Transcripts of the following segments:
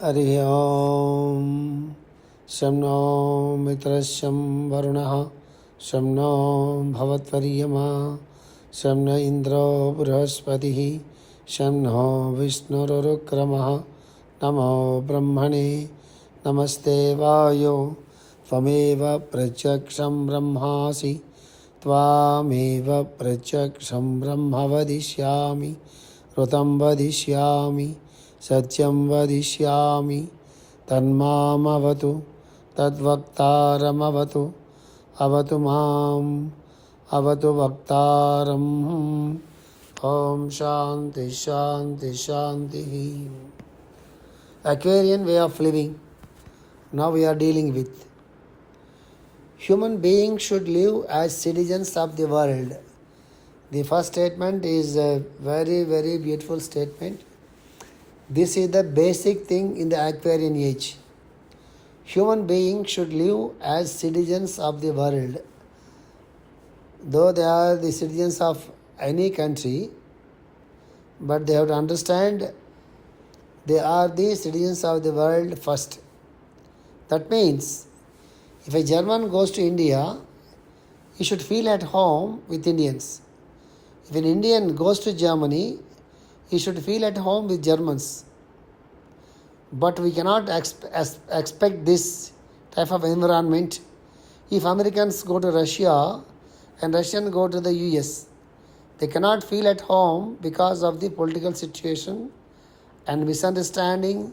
हरिः ओं शं नो मित्रश्यं वरुणः शं नो भवत्वर्यमा शं न इन्द्रो बृहस्पतिः शं नो विष्णुरुक्रमः नमो ब्रह्मणे नमस्ते वायो त्वमेव प्रत्यक्षं ब्रह्मासि त्वामेव प्रत्यक्षं ब्रह्म वदिष्यामि ऋतं वदिष्यामि सत्यं वदिष्यामि तन्मामवतु तद्वक्तारमवतु अवतु माम् अवतु वक्तारम् ॐ शान्ति शान्ति शान्तिः. Aquarian way of living. Now we are dealing with human beings should live as citizens of the world. The first statement is a very, very beautiful statement. This is the basic thing in the Aquarian age. Human beings should live as citizens of the world. Though they are the citizens of any country, but they have to understand they are the citizens of the world first. That means if a German goes to India, he should feel at home with Indians. If an Indian goes to Germany, he should feel at home with Germans. But we cannot expect this type of environment if Americans go to Russia and Russians go to the US. They cannot feel at home because of the political situation and misunderstanding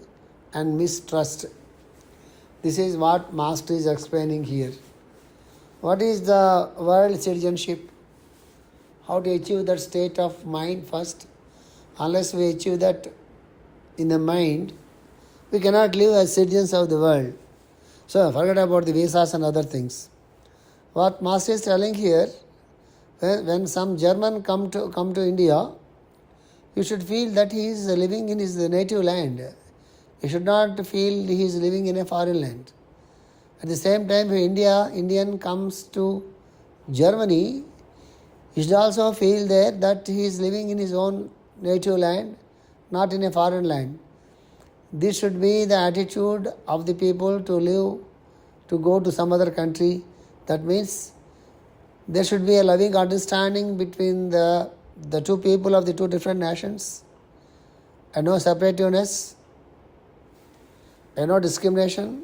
and mistrust. This is what Master is explaining here. What is the world citizenship? How to achieve that state of mind first? Unless we achieve that in the mind, we cannot live as citizens of the world. So forget about the visas and other things. What Master is telling here, when some German come to India, you should feel that he is living in his native land. You should not feel he is living in a foreign land. At the same time, if Indian comes to Germany, you should also feel there that he is living in his own native land, not in a foreign land. This should be the attitude of the people to live, to go to some other country. That means there should be a loving understanding between the two people of the two different nations, and no separativeness, and no discrimination,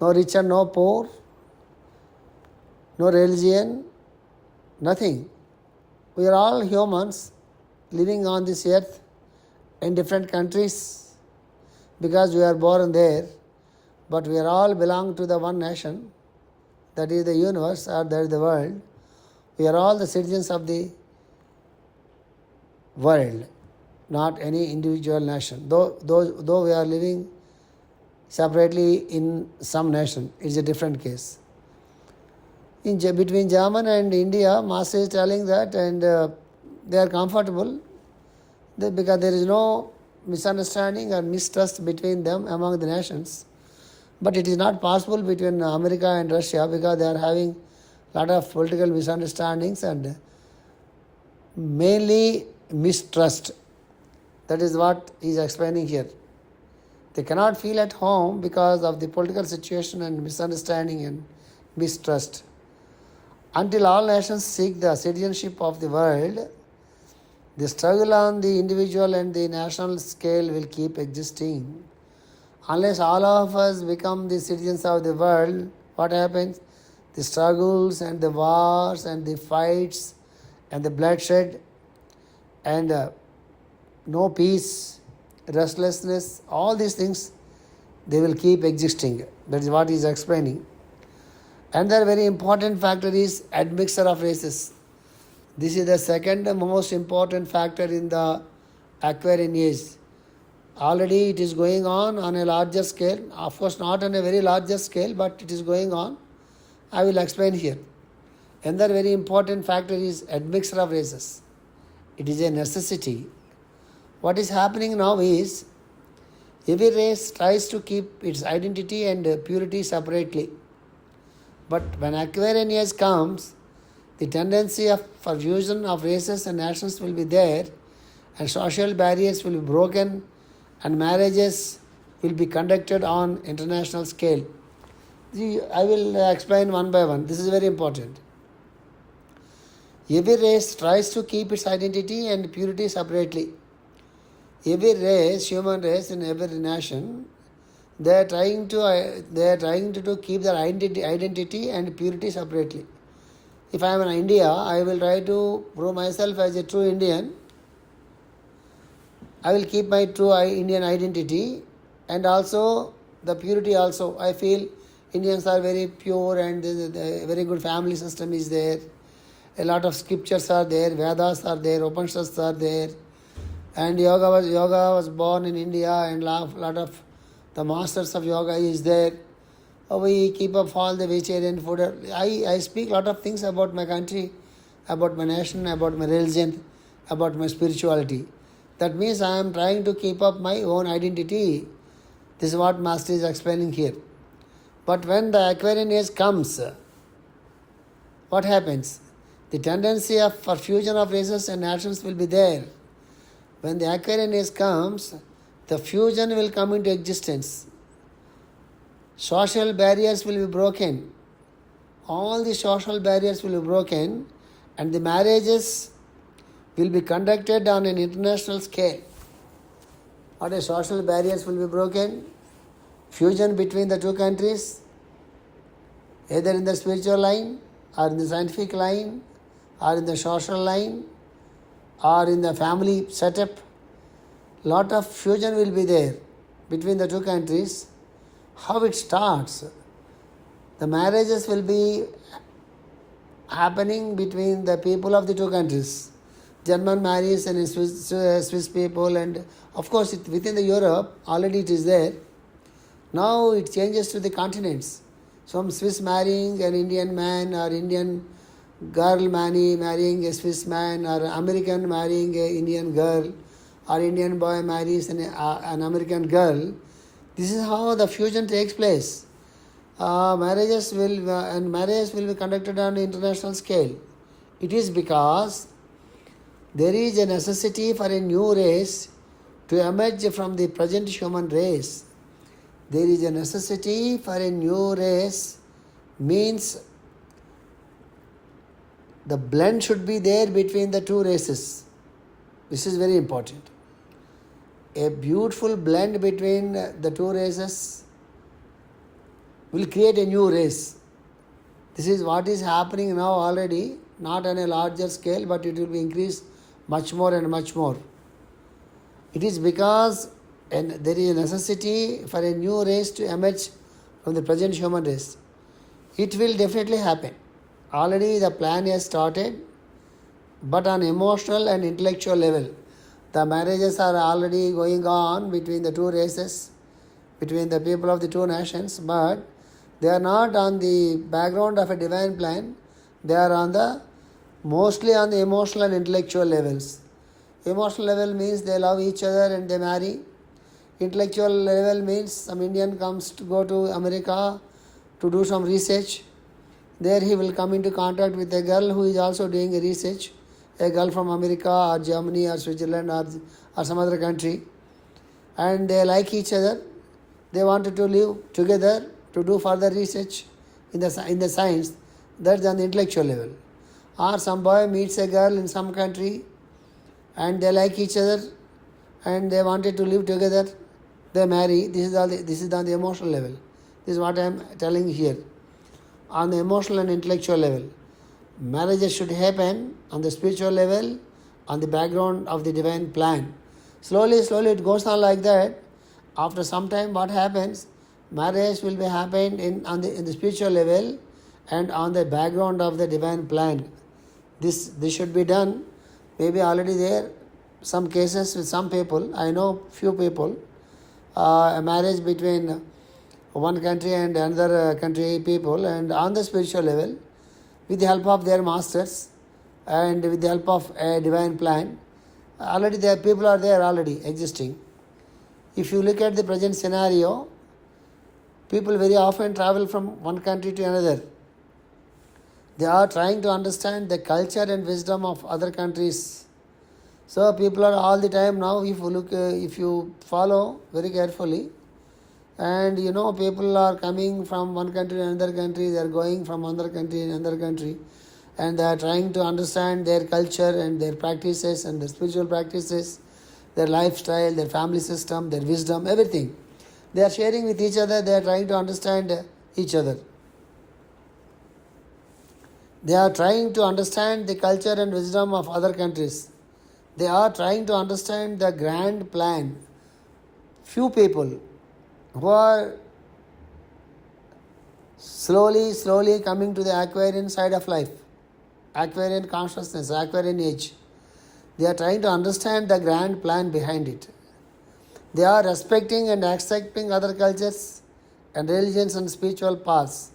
no rich and no poor, no religion, nothing. We are all humans living on this earth in different countries because we are born there, but we are all belong to the one nation, that is the universe or that is the world. We are all the citizens of the world, not any individual nation. Though we are living separately in some nation, it's a different case. Between German and India, Master is telling that, and they are comfortable because there is no misunderstanding or mistrust between them among the nations. But it is not possible between America and Russia because they are having a lot of political misunderstandings and mainly mistrust. That is what he is explaining here. They cannot feel at home because of the political situation and misunderstanding and mistrust. Until all nations seek the citizenship of the world, the struggle on the individual and the national scale will keep existing. Unless all of us become the citizens of the world, what happens? The struggles and the wars and the fights and the bloodshed and no peace, restlessness, all these things, they will keep existing. That is what he is explaining. Another very important factor is admixture of races. This is the second most important factor in the Aquarian age. Already it is going on a larger scale. Of course, not on a very larger scale, but it is going on. I will explain here. Another very important factor is admixture of races. It is a necessity. What is happening now is every race tries to keep its identity and purity separately. But when Aquarian age comes, the tendency for fusion of races and nations will be there, and social barriers will be broken, and marriages will be conducted on international scale. I will explain one by one. This is very important. Every race tries to keep its identity and purity separately. Every race, human race in every nation, they are trying to keep their identity and purity separately. If I am in India, I will try to prove myself as a true Indian. I will keep my true Indian identity and also the purity also. I feel Indians are very pure and a very good family system is there. A lot of scriptures are there, Vedas are there, Upanishads are there. And yoga was born in India and lot of the masters of yoga is there. We keep up all the vegetarian food. I speak a lot of things about my country, about my nation, about my religion, about my spirituality. That means I am trying to keep up my own identity. This is what Master is explaining here. But when the Aquarian age comes, what happens? The tendency for fusion of races and nations will be there. When the Aquarian age comes, the fusion will come into existence. Social barriers will be broken. All the social barriers will be broken and the marriages will be conducted on an international scale. What are social barriers will be broken? Fusion between the two countries, either in the spiritual line or in the scientific line or in the social line or in the family setup. Lot of fusion will be there between the two countries. How it starts? The marriages will be happening between the people of the two countries. German marries and Swiss people, and of course within the Europe already it is there. Now it changes to the continents. Some Swiss marrying an Indian man or Indian girl marrying a Swiss man, or American marrying an Indian girl, or Indian boy marries an American girl. This is how the fusion takes place. Marriages will be conducted on an international scale. It is because there is a necessity for a new race to emerge from the present human race. There is a necessity for a new race means the blend should be there between the two races. This is very important. A beautiful blend between the two races will create a new race. This is what is happening now already, not on a larger scale, but it will be increased much more and much more. It is because there is a necessity for a new race to emerge from the present human race. It will definitely happen. Already the plan has started, but on emotional and intellectual level. The marriages are already going on between the two races, between the people of the two nations, but they are not on the background of a divine plan. They are mostly on the emotional and intellectual levels. Emotional level means they love each other and they marry. Intellectual level means some Indian comes to go to America to do some research. There he will come into contact with a girl who is also doing a research, a girl from America or Germany or Switzerland or some other country, and they like each other. They wanted to live together to do further research in the science. That's on the intellectual level. Or some boy meets a girl in some country and they like each other and they wanted to live together. They marry. This is on the emotional level. This is what I am telling here. On the emotional and intellectual level, marriages should happen on the spiritual level, on the background of the divine plan. Slowly it goes on like that. After some time, what happens? Marriage will be happened in the spiritual level and on the background of the divine plan. This should be done. Maybe already there. Some cases with some people. I know few people. A marriage between one country and another country people, and on the spiritual level, with the help of their masters and with the help of a divine plan, already there people are there already existing. If you look at the present scenario, people very often travel from one country to another. They are trying to understand the culture and wisdom of other countries. So people are all the time now, if you follow very carefully, And people are coming from one country to another country, they are going from another country to another country, and they are trying to understand their culture and their practices and their spiritual practices, their lifestyle, their family system, their wisdom, everything. They are sharing with each other, they are trying to understand each other. They are trying to understand the culture and wisdom of other countries. They are trying to understand the grand plan. Few people who are slowly coming to the Aquarian side of life, Aquarian consciousness, Aquarian age. They are trying to understand the grand plan behind it. They are respecting and accepting other cultures and religions and spiritual paths.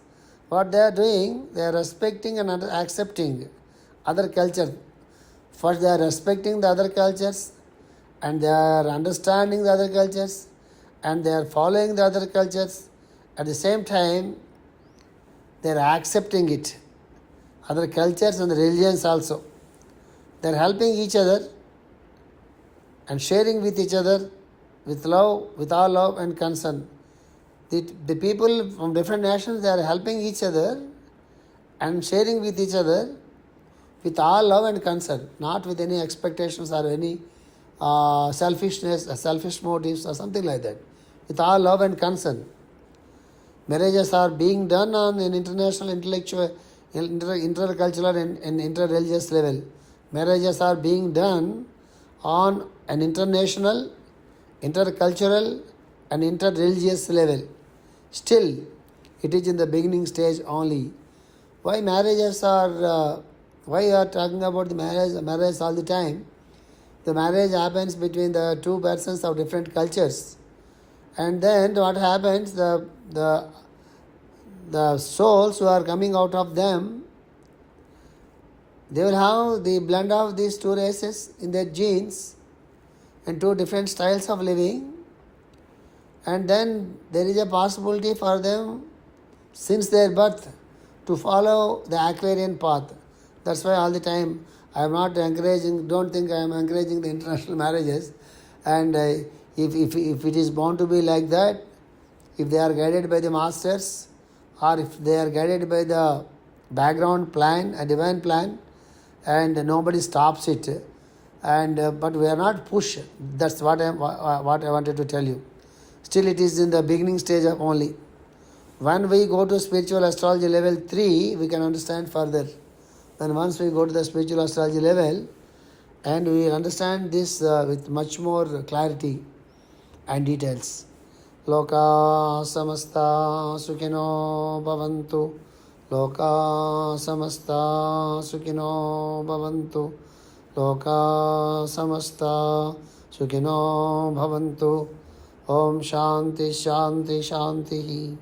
What they are doing, they are respecting and accepting other cultures. First, they are respecting the other cultures, and they are understanding the other cultures, and they are following the other cultures. At the same time, they are accepting it, other cultures and religions also. They are helping each other and sharing with each other with love, with all love and concern. The people from different nations, they are helping each other and sharing with each other with all love and concern, not with any expectations or any selfishness, selfish motives or something like that. With all love and concern. Marriages are being done on an international, intellectual, intercultural and interreligious level. Marriages are being done on an international, intercultural and interreligious level. Still, it is in the beginning stage only. Why marriages are, why you are talking about the marriage all the time? The marriage happens between the two persons of different cultures. And then what happens, the souls who are coming out of them, they will have the blend of these two races in their genes and two different styles of living. And then there is a possibility for them, since their birth, to follow the Aquarian path. That's why all the time I am not encouraging, don't think I am encouraging the international marriages. And if it is bound to be like that, if they are guided by the masters, or if they are guided by the background plan, a divine plan, and nobody stops it, and but we are not pushed. That's what I wanted to tell you. Still, it is in the beginning stage of only. When we go to spiritual astrology level 3, we can understand further. Then once we go to the spiritual astrology level, and we will understand this with much more clarity and details. Loka samasta sukhino bhavantu. Loka samasta sukhino bhavantu. Loka samasta sukhino bhavantu. Om Shanti Shanti Shanti.